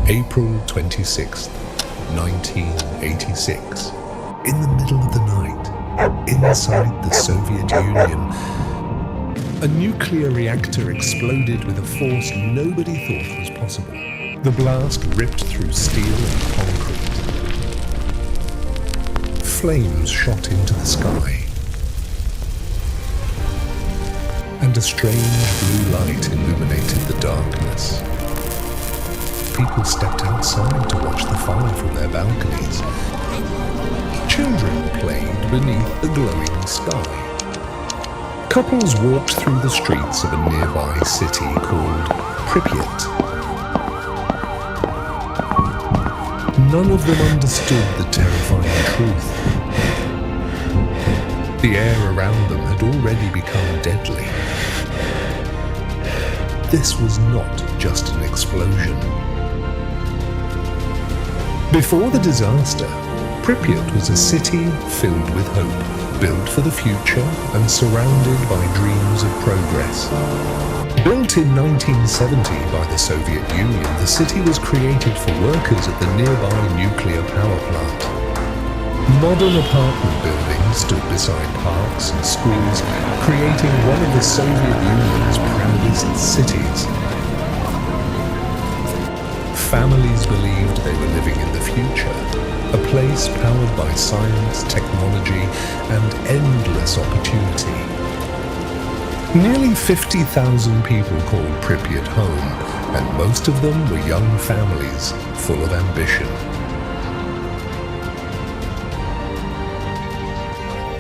April 26th, 1986. In the middle of the night, inside the Soviet Union, a nuclear reactor exploded with a force nobody thought was possible. The blast ripped through steel and concrete. Flames shot into the sky, and a strange blue light illuminated the darkness. People stepped outside to watch the fire from their balconies. Children played beneath the glowing sky. Couples walked through the streets of a nearby city called Pripyat. None of them understood the terrifying truth. The air around them had already become deadly. This was not just an explosion. Before the disaster, Pripyat was a city filled with hope, built for the future and surrounded by dreams of progress. Built in 1970 by the Soviet Union, the city was created for workers at the nearby nuclear power plant. Modern apartment buildings stood beside parks and schools, creating one of the Soviet Union's proudest cities. Families believed they were living in the future, a place powered by science, technology, and endless opportunity. Nearly 50,000 people called Pripyat home, and most of them were young families full of ambition.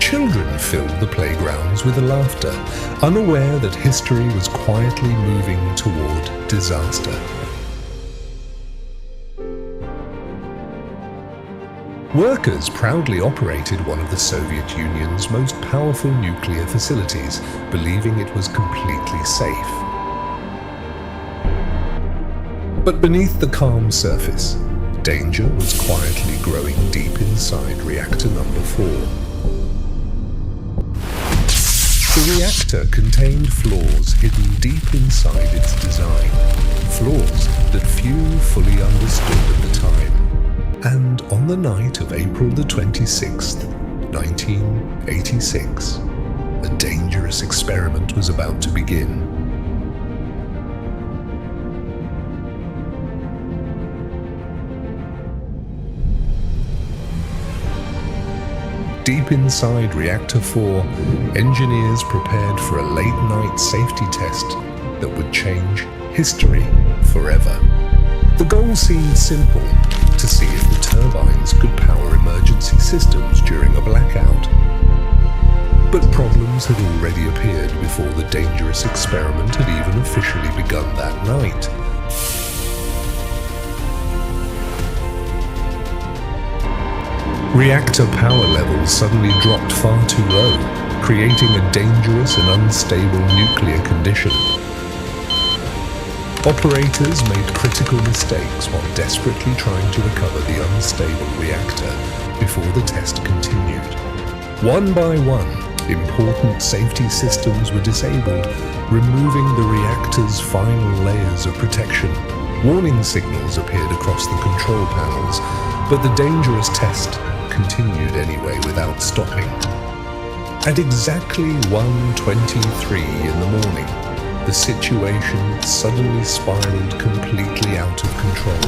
Children filled the playgrounds with laughter, unaware that history was quietly moving toward disaster. Workers proudly operated one of the Soviet Union's most powerful nuclear facilities, believing it was completely safe. But beneath the calm surface, danger was quietly growing deep inside reactor number 4. The reactor contained flaws hidden deep inside its design, flaws that few fully understood at the time. And on the night of April the 26th, 1986, a dangerous experiment was about to begin. Deep inside Reactor 4, engineers prepared for a late-night safety test that would change history forever. The goal seemed simple: to see if the turbines could power emergency systems during a blackout. But problems had already appeared before the dangerous experiment had even officially begun that night. Reactor power levels suddenly dropped far too low, creating a dangerous and unstable nuclear condition. Operators made critical mistakes while desperately trying to recover the unstable reactor before the test continued. One by one, important safety systems were disabled, removing the reactor's final layers of protection. Warning signals appeared across the control panels, but the dangerous test continued anyway without stopping. At exactly 1:23 in the morning, the situation suddenly spiraled completely out of control.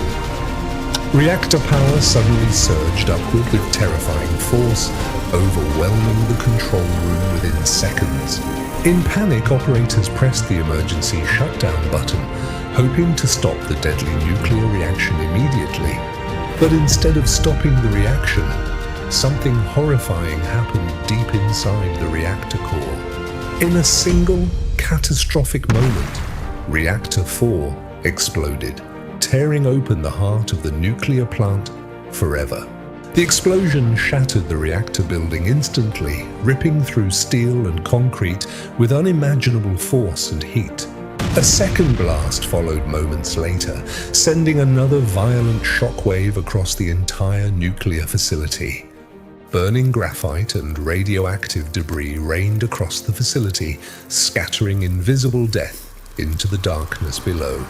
Reactor power suddenly surged upward with terrifying force, overwhelming the control room within seconds. In panic, operators pressed the emergency shutdown button, hoping to stop the deadly nuclear reaction immediately. But instead of stopping the reaction, something horrifying happened deep inside the reactor core. In a single catastrophic moment, Reactor 4 exploded, tearing open the heart of the nuclear plant forever. The explosion shattered the reactor building instantly, ripping through steel and concrete with unimaginable force and heat. A second blast followed moments later, sending another violent shockwave across the entire nuclear facility. Burning graphite and radioactive debris rained across the facility, scattering invisible death into the darkness below.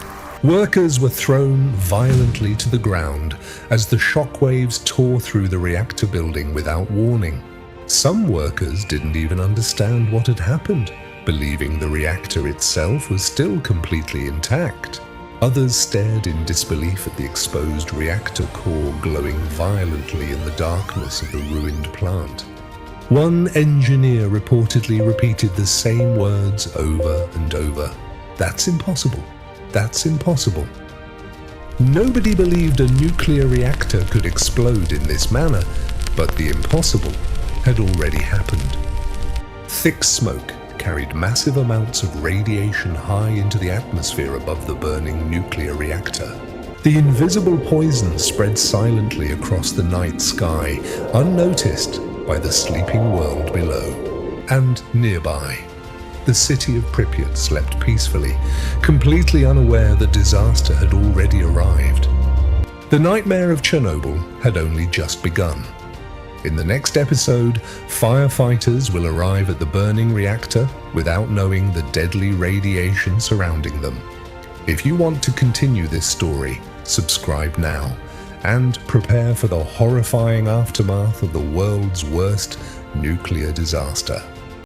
Workers were thrown violently to the ground as the shockwaves tore through the reactor building without warning. Some workers didn't even understand what had happened, believing the reactor itself was still completely intact. Others stared in disbelief at the exposed reactor core glowing violently in the darkness of the ruined plant. One engineer reportedly repeated the same words over and over. "That's impossible. That's impossible." Nobody believed a nuclear reactor could explode in this manner, but the impossible had already happened. Thick smoke carried massive amounts of radiation high into the atmosphere above the burning nuclear reactor. The invisible poison spread silently across the night sky, unnoticed by the sleeping world below. And nearby, the city of Pripyat slept peacefully, completely unaware that disaster had already arrived. The nightmare of Chernobyl had only just begun. In the next episode, firefighters will arrive at the burning reactor without knowing the deadly radiation surrounding them. If you want to continue this story, subscribe now and prepare for the horrifying aftermath of the world's worst nuclear disaster.